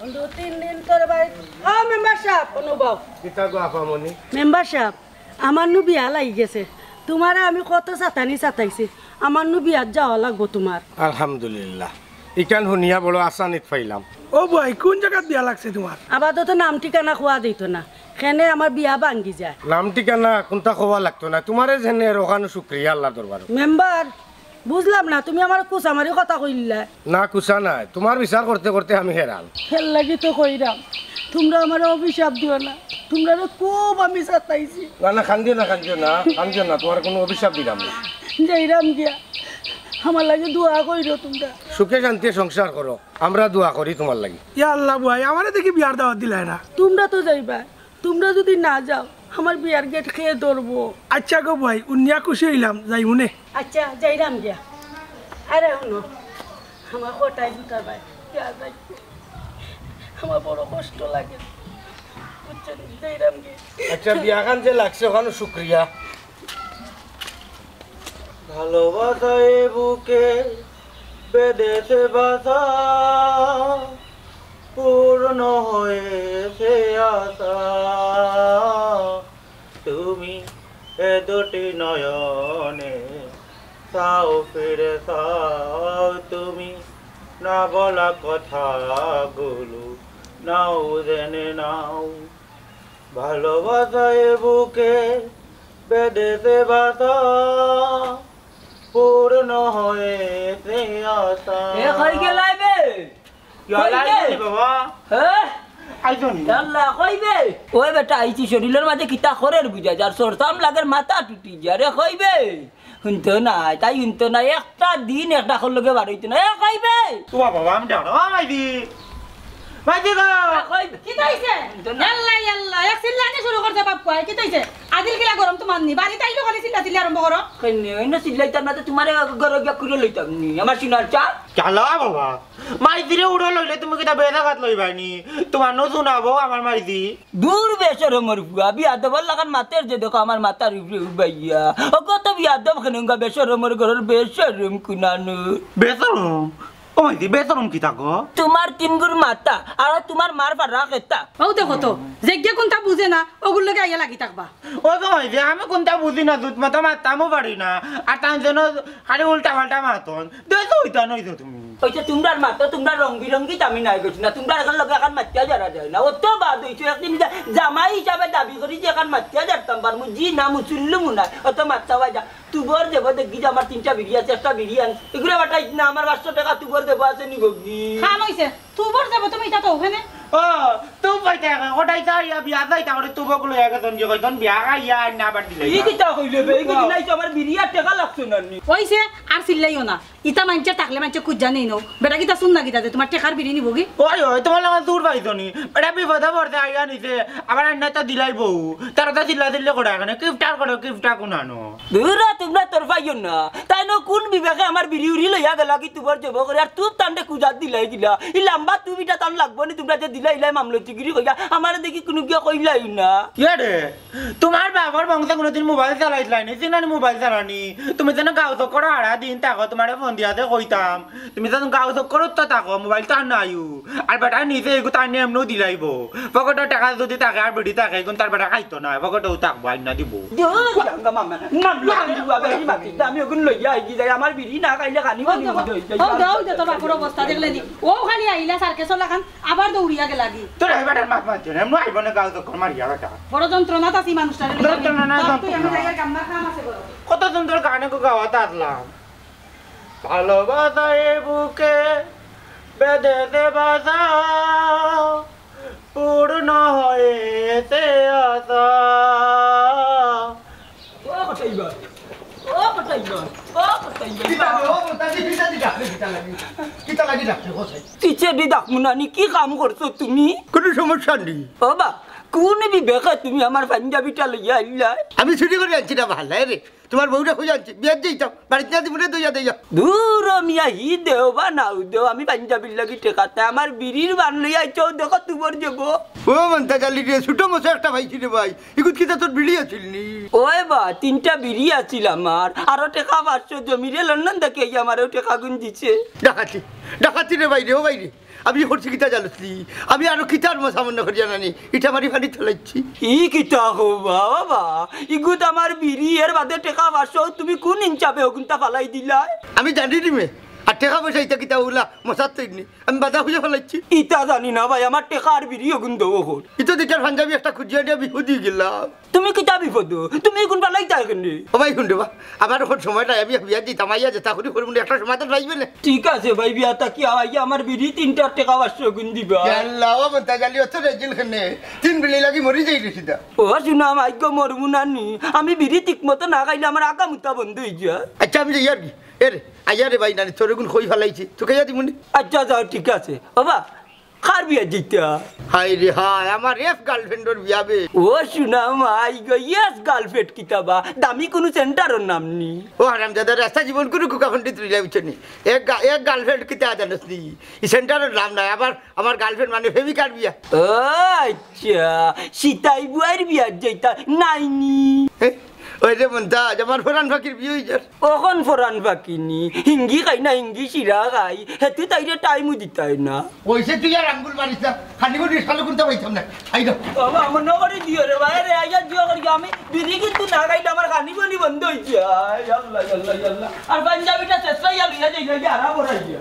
2-3 দিন তোর বাড়ি ও মেম্বার সাহেব অনুভব কিতা গো আপামনি মেম্বার সাহেব আমার নু বিয়া লাগি গেছে তোমারে আমি কত চাতাইছি আমার নু বিয়াত যাওয়া লাগবো তোমার আলহামদুলিল্লাহ ইকান শুনিয়া বড় আসানিত পাইলাম ও ভাই কোন জায়গাত বিয়া লাগছে তোমার আপাতত নাম ঠিকানা খোয়া দিত না সেনে আমার বিয়া ভাঙ্গি যায় নাম ঠিকানা কোনটা খোয়া লাগতো না তোমারে যেনে রোখানো শুক্রিয়া আল্লাহ দরবার মেম্বার বুঝলাম না তুমি আমার কুচামারি কথা কইলা না কুসা নাই তোমার বিচার করতে করতে আমি হেরান খেল লাগি তো কইরাম তোমরা আমার অভিশাপ দিও না তোমরা খুব আমি চাতাইছি না কান্দিও না তোমার কোনো অভিশাপ দিলাম না যাইরাম গিয়া আমার লাগে দোয়া কইরো তোমরা সুখে শান্তি সংসার করো আমরা দোয়া করি তোমার লাগি ইয়া আল্লাহ ভাই আমারে দেখি বিয়ার দাওয়াত দিলাই না তোমরা তো যাইবা তোমরা যদি না যাও আমার বিয়ার গেট খেয়ে ধরবো আচ্ছা গো ভাই উনিয়া খুশি হইলাম যাই মনে আচ্ছা যাইরাম গিয়া আরে শুনো আমার কোটাই দুটা ভাই আমার বড় কষ্ট লাগে বুঝছেন যাইরাম গিয়া আচ্ছা বিয়াখান যে লাগছে ওখানে শুক্রিয়া ভালোবাসায় বুকে বেঁধেছে বাসা পূর্ণ হয়েছে আশা তুমি এ দুটি নয়নে চাও ফিরে চাও তুমি না বলা কথাগুলো নাও জেনে নাও ভালোবাসায় বুকে বেঁধেছে বাসা পূর্ণ হয়েছে আশা ওই বেটা আইছি শরীরের মাঝে কিতা করে বুঝা যার সরতাম লাগের মাথা টুটি যারে কইবে শুনতো না তাই শুনতো না একটা দিন একটা লগে বার হইতো না কইবে তোমার বাবা আমি ডাকো মাইদি মাইদি গো কি তাইছে আল্লাহ আল্লাহ এক চিল্লানি শুরু করতে বাপ্পা কি তাইছে আদিল কিলা গরম তোমার নি বাড়ি তাইলো খালি চিল্লা আরম্ভ করো কইনে ওই না চিল্লাইতাম না তো তোমারে গরো গিয়া করে লইতাম নি আমার সিনার চা চালা বাবা মাইদিরে উড়ো লইলে তুমি কিটা বেদাঘাত লইবানি তোমার ন শোনাবো আমার মাইদি দূর বেসর মর বুয়া বিয়া দেবল লাগান মাতের যে দেখো আমার মাতার উপরে উবাইয়া ও কত বিয়া দেব খানুঙ্গা বেসর মর ঘরের বেসরম কুনানু বেসরম ও মাইদি বেসরম কি থাকো তোমার তিনগুর মাতা আর তোমার মার পারা কেতা ও দেখো তো যেগে কোনটা বুঝে না ওগুলো লগে আইয়া লাগি থাকবা ও তো মাইদি আমি কোনটা বুঝি না দুধ মাথা মাতামও পারি না আর তার জন্য খালি উল্টা পাল্টা মাতন দেখো ওইটা নইতো তুমি ওইটা তোমরার মাতা তোমরা রং বিরঙ্গি আমি নাই গেছি না তোমরা এখন লগে এখন মাতিয়া যারা যায় না অত বাদ হইছো একদিন জামাই হিসাবে দাবি করি যে এখন মাতিয়া যারতাম পার মুজি না মুসুল্লু মুনা অত মাত্তা যা তুবর দেব দেখি যে আমার 3টা বিড়ি আছে একটা বিড়ি আন এগুলো বাটাই না আমার 500 টাকা তুবর দেব আছে নি গগি খান হইছে তুবর যাব তুমি এটা তো ওখানে ও তো পাইতা ওটাই যাইয়া বিয়া যাইতা করে তুবগুলো একজন যে কইতন বিয়া গাইয়া না বাট দিলে এই কিটা কইলে বে এই কিনাইছো আমার বিড়ি আর টাকা লাগছে না নি হইছে আর চিল্লাইও না ইতা মানছে থাকলে মানছে খুঁজ জানি নও বেটা কিতা শুন না কিতা যে তোমার টেকার বিড়ি নিবগি ওই তোমার লাগা দূর পাইতনি এটা বিপদে পড়তে আইয়া নিছে আবার আন্না তো দিলাই বউ তার তো চিল্লা দিলে কোড়া এখানে কিফটার করো কিফটা কোনানো দূর তোমরা তোর পাইও না তাই ন কোন বিবেকে আমার বিড়ি উড়ি লইয়া গেলা কি তুবর জব করে আর তুই তান্ডে কুজাত দিলাই দিলা ই লম্বা তুবিটা তান লাগবো নি তোমরা যে দিলাই ইলাই মামলা চিগিরি কইয়া আমার দেখি কোনো কি কইলাই না ইয়া রে তোমার বাবার বংশে কোনদিন মোবাইল চালাইছিলাই নি চিনানি মোবাইল চালানি তুমি যেন গাও তো করো আড়া দিন তাকো তোমারে ফোন দিয়াতে কইতাম তুমি যেন গাও তো করো তো তাকো মোবাইল তো নাইও আর বেটা নিজে এগু তানি এমনো দিলাইব পকেটে টাকা যদি থাকে আর বেডি থাকে কোন তার বেটা খাইতো না পকেটেও থাকবো আইনা দিব জাঙ্গা মামা মামলা দিবা বেরি মাটি আমি ওগুন লইয়া আইছি যাই আমার বিড়ি না খাইলে কানি ও দাও দে তোর বাপুর অবস্থা দেখলে নি ও খালি আইলা সার্কেস লাগান আবার দৌড়িয়া গে লাগি তোর এই বেটার মাত মারছে এমনো আইব না গাও তো কর মারিয়া বেটা বড় যন্ত্রণা তাসি মানুষটারে যন্ত্রণা না, তুই আমি জায়গা গাম্মা খাম আছে বড় কত সুন্দর গানে কো গাওয়াতে আসলাম ভালোবাসায় বুকে বেঁধেছে বাসা পূর্ণ হয়েছে আশা ও কটাইবা ও কটাইবা ও কটাইবা কিছে দি ডাকমুনানি কি কাম করছো তুমি কোনো সমস্যা নেই বাবা কোন বিবেকে তুমি আমার পাঞ্জাবিটা লইয়া আইলা আমি ছুটি করে আনছি না ভালো রে তোমার বউটা খুঁজে আনছি বিয়ার যেতাম বাড়িতে না দিবনে দইয়া দইয়া দূর মিয়া হি দেও বা নাও দেও আমি পাঞ্জাবির লাগি টেকাতে আমার বিড়ির বান লই আইছো দেখো তোমার যাব ও মন্তা জালি রে ছোট মশা একটা ভাইছি রে ভাই এগুত কিতা তোর বিড়ি আছিল নি ওই বা 3টা বিড়ি আছিল আমার আরো টেকা 500 জমিরে লন্ডন থেকে আমারও টেকা গুন দিছে ডাকাতি রে ভাই রে ও ভাই রে আমি করছি কিতা জানছি আমি আরো কিতার মশা মনে করি জানানি ইটা মারি ফানি চলাইছি ই কিতা হো বাবা ইগুত আমার বিড়ি এর বাদে টেকা 500 তুমি কোন ইনচাপে ওগুনটা ফালাই দিলা আমি জানি নি মে আর টাকা পয়সা ইটা কিতা উলা মশার তৈরি আমি বাধা খুঁজে ফেলাইছি ইটা জানি না ভাই আমার টেকা আর বিড়ি ওগুন দেবো হল ইতো দিটার পাঞ্জাবি একটা খুঁজিয়া দিয়ে বিহুদি গেলাম তুমি কিতা বিপদ তুমি কোন ফালাই যাই কেন ও ভাই শুনতে বা আমার এখন সময়টা আমি বিয়া দিতাম আইয়া যেতা করি করবো একটা সময় তো রাইবে না ঠিক আছে ভাই বিয়াটা কি আইয়া আমার বিড়ি 3টা টাকা 500 গুন দিবা আল্লাহ ও মন্তা জালি অত রেজিল খানে 3 বিলি লাগি মরি যাই রে সিধা ও শুনা মাইক মরমু নানি আমি বিড়ি ঠিক মতো না খাইলে আমার আগা মুতা বন্ধ হয়ে যায় আচ্ছা আমি যাই আর কি এরে আইয়া রে ভাই নানি তোর গুণ কই ফেলাইছি তোকে যা দিমুনি আচ্ছা যাও ঠিক আছে বাবা কার বিয়া জিতা হাই রে হাই আমার এফ গার্লফ্রেন্ডর বিয়াবে ও শুনা মাই গো ইয়েস গার্লফ্রেন্ড কিতাবা দামি কোনো সেন্টারের নাম নি ও হারাম দাদা রাস্তা জীবন করে কুকা খন্ডি তুই যাইছনি এক গার্লফ্রেন্ড কিতা জানোস নি এই সেন্টারের নাম নাই আবার আমার গার্লফ্রেন্ড মানে ফেভিকার বিয়া ও আচ্ছা সীতাই বুয়ার বিয়া যাইতা নাইনি ওই রে মন্তা আমার ফরান ফাকির বিয়ে হয়ে যার ওখন ফরান বাকিনি হিঙ্গি খাই না হিঙ্গি শিরা খাই হেতু তাইরে টাইমও দিতাই না ওইসে তুই আর আঙ্গুল মারিস না খালি করে সালো করতে পাইতাম না আই না বাবা আমার না করে দিও রে ভাই রে আইয়া দিও করি আমি বিড়ি কিন্তু না খাইলে আমার খানি বনি বন্ধ হই যায় আল্লাহ আল্লাহ আল্লাহ আর পাঞ্জাবিটা শেষ হইয়া লইয়া যাই না আরাম হইয়া